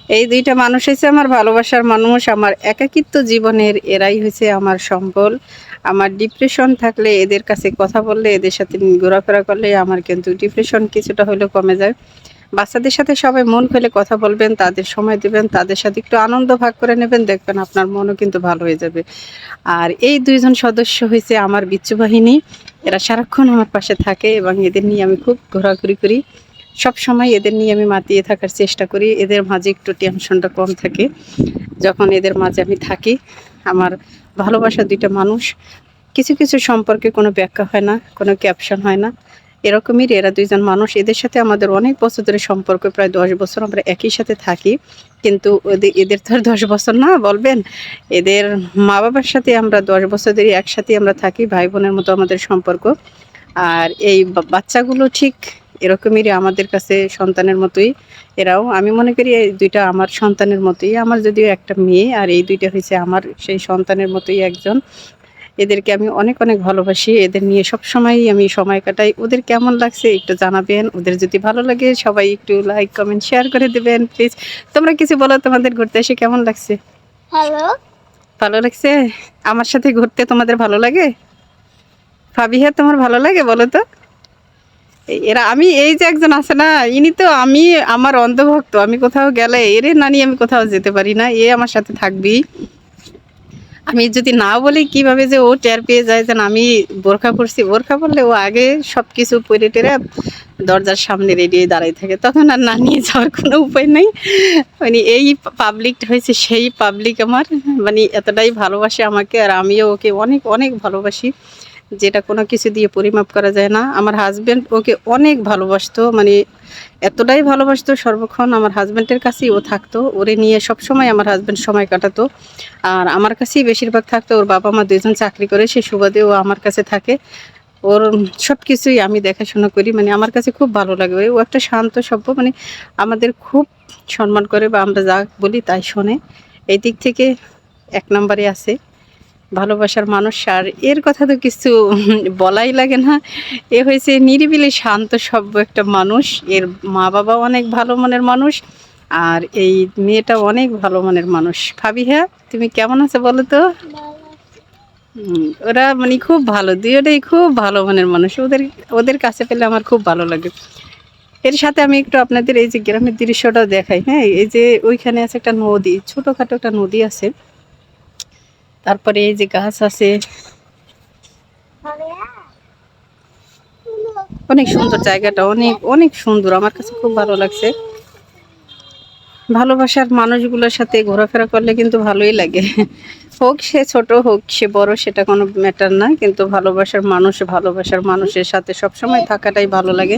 এই দুইটা মানুষ হয়েছে আমার ভালোবাসার মানুষ, আমার একাকিত্ব জীবনের এরাই হয়েছে আমার সম্বল। আমার ডিপ্রেশন থাকলে এদের কাছে কথা বললে, এদের সাথে ঘোরাফেরা করলে আমার কিন্তু ডিপ্রেশন কিছুটা হলেও কমে যায়। বাচ্চাদের সাথে সবাই মন খুলে কথা বলবেন, তাদের সময় দিবেন, তাদের সাথে একটু আনন্দ ভাগ করে নেবেন, দেখবেন আপনার মনও কিন্তু ভালো হয়ে যাবে। আর এই ২ জন সদস্য হইছে আমার বিচ্ছু বাহিনী। এরা সারাক্ষণ আমার পাশে থাকে এবং এদের নিয়ে আমি খুব ঘোরাঘুরি করি। সবসময় এদের নিয়ে আমি মাতিয়ে থাকার চেষ্টা করি। এদের মাঝে একটু টেনশনটা কম থাকে। যখন এদের মাঝে আমি থাকি, আমার ভালোবাসার ২ টা মানুষ। কিছু, কিছু সম্পর্কে কোনো ব্যাখ্যা হয় না, কোনো ক্যাপশন হয় না। এরকমই এরা ২ জন মানুষ। এদের সাথে আমাদের অনেক বছর ধরে সম্পর্ক, প্রায় ১০ বছর আমরা একই সাথে থাকি। কিন্তু এদের তো আর ১০ বছর না বলবেন। এদের মা-বাবার সাথে আমরা ১০ বছর ধরে একসাথেই আমরা থাকি। ভাই-বোনের মতো আমাদের সম্পর্ক। আর এই বাচ্চাগুলো ঠিক এরকমেরই আমাদের কাছে সন্তানের মতোই। এরাও আমি মনে করি এই ২ টা আমার সন্তানের মতোই। আমার যদিও একটা মেয়ে, আর এই ২ টা হইছে আমার সেই সন্তানের মতোই একজন। এদেরকে আমি অনেক, অনেক ভালোবাসি। এদের নিয়ে সবসময়ই আমি সময় কাটাই। ওদের কেমন লাগছে একটু জানাবেন। ওদের যদি ভালো লাগে সবাই একটু লাইক, কমেন্ট, শেয়ার করে দিবেন প্লিজ। তোমরা কিছু বলো, তোমাদের ঘুরতে এসে কেমন লাগছে? হ্যালো। ভালো লাগছে? আমার সাথে ঘুরতে তোমাদের ভালো লাগে? ফাবিহা, তোমার ভালো লাগে বলো তো? এরা আমি এই যে একজন আছে না, ইনি তো আমি আমার অন্ধভক্ত। আমি কোথাও গেলে এরে না নিয়ে আমি কোথাও যেতে পারি না। এ আমার সাথে থাকবেই। আমি যদি না বলি কিভাবে যে ও টের পেয়ে যায় যেন আমি বোরখা পরছি। বোরখা পরলে ও আগে সবকিছু পরে টেরে দরজার সামনে রেডি হয়ে দাঁড়ায় থাকে। তখন আর না নিয়ে যাওয়ার কোনো উপায় নেই। মানে এই পাবলিক হয়েছে সেই পাবলিক আমার। মানে এতটাই ভালোবাসে আমাকে, আর আমিও ওকে অনেক, অনেক ভালোবাসি। যেটা কোনো কিছু দিয়ে পরিমাপ করা যায় না। আমার হাসব্যান্ড ওকে অনেক ভালোবাসতো। মানে এতটাই ভালোবাসতো, সর্বক্ষণ আমার হাসব্যান্ডের কাছেই ও থাকতো। ওরে নিয়ে সবসময় আমার হাসব্যান্ড সময় কাটাতো। আর আমার কাছেই বেশিরভাগ থাকতো। ওর বাবা-মা ২ জন চাকরি করে, সে সুবাদে ও আমার কাছে থাকে। ওর সবকিছুই আমি দেখাশোনা করি। মানে আমার কাছে খুব ভালো লাগে। ও একটা শান্ত সভ্য, মানে আমাদের খুব সম্মান করে বা আমরা যা বলি তাই শোনে। এই দিক থেকে ১ নম্বরে আছে। ভালোবাসার মানুষ। আর এর কথা তো কিছু বলাই লাগে না। এ হয়েছে নিরিবিলি শান্ত সভ্য একটা মানুষ। এর মা-বাবাও অনেক ভালো মনের মানুষ। আর এই মেয়েটাও অনেক ভালো মনের মানুষ। ফাবিহা, তুমি কেমন আছো বলো তো? ওরা মানে খুব ভালো। ২ জনেই খুব ভালো মনের মানুষ। ওদের ওদের কাছে পেলে আমার খুব ভালো লাগে। এর সাথে আমি একটু আপনাদের এই যে গ্রামের দৃশ্যটাও দেখাই, হ্যাঁ? এই যে ওইখানে আছে একটা নদী, ছোটখাটো একটা নদী আছে। তারপরে এই যে গাছ আছে। অনেক সুন্দর জায়গাটা, অনেক, অনেক সুন্দর। আমার কাছে খুব ভালো লাগছে। ভালোবাসার মানুষগুলোর সাথে ঘোরাফেরা করলে কিন্তু ভালোই লাগে। হোক সে ছোট, হোক সে বড়, সেটা কোনো ম্যাটার না। কিন্তু ভালোবাসার মানুষ, ভালোবাসার মানুষের সাথে সবসময় থাকাটাই ভালো লাগে।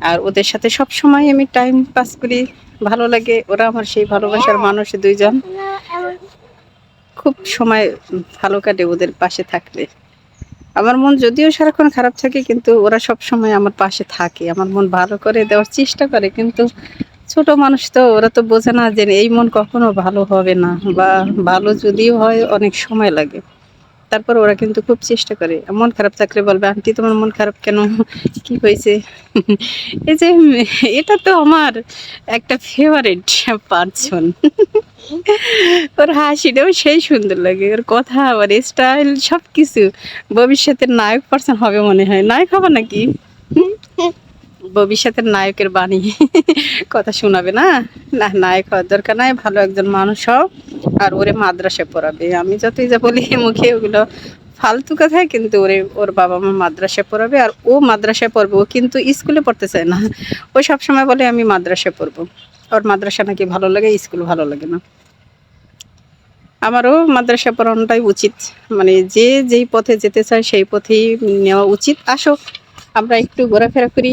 আর ওদের সাথে সবসময় আমি টাইম পাস করি, ভালো লাগে। ওরা আমার সেই ভালোবাসার মানুষ ২ জন। খুব সময় ভালো কাটে ওদের পাশে থাকলে। আমার মন যদিও সারাক্ষণ খারাপ থাকে, কিন্তু ওরা সবসময় আমার পাশে থাকে। আমার মন ভালো করে দেওয়ার চেষ্টা করে। কিন্তু ছোট মানুষ তো, ওরা তো বোঝে না যে এই মন কখনো ভালো হবে না, বা ভালো যদিও হয় অনেক সময় লাগে। তারপর ওরা কিন্তু খুব চেষ্টা করে। মন খারাপ থাকলে বলবে, আন্টি তোমার মন খারাপ কেন? কি হয়েছে? এই যে এটা তো আমার একটা ফেভারিট পার্সন। ওর হাসিটাও সেই সুন্দর লাগে। ওর কথা, ওর স্টাইল সবকিছু। ভবিষ্যতের নায়ক পার্সন হবে মনে হয়। নায়ক হবে নাকি? ভবিষ্যতের নায়কের বাণী কথা শোনাবে না? না, নায়ক হওয়ার দরকার নাই। ভালো একজন মানুষ হও। আর ওরে মাদ্রাসায় পড়াবে। আমি যতই যা বলি মুখে ওগুলো ফালতু কথাই, কিন্তু ওর বাবা-মা মাদ্রাসায় পড়াবে। আর ও মাদ্রাসায় পড়বে। ও কিন্তু স্কুলে পড়তে চায় না। ও সবসময় বলে আমি মাদ্রাসায় পড়বো। ওর মাদ্রাসা নাকি ভালো লাগে, স্কুল ভালো লাগে না। আমারও মাদ্রাসা পড়ানোটাই উচিত। মানে যে যেই পথে যেতে চায় সেই পথেই নেওয়া উচিত। আসো আমরা একটু ঘোরাফেরা করি।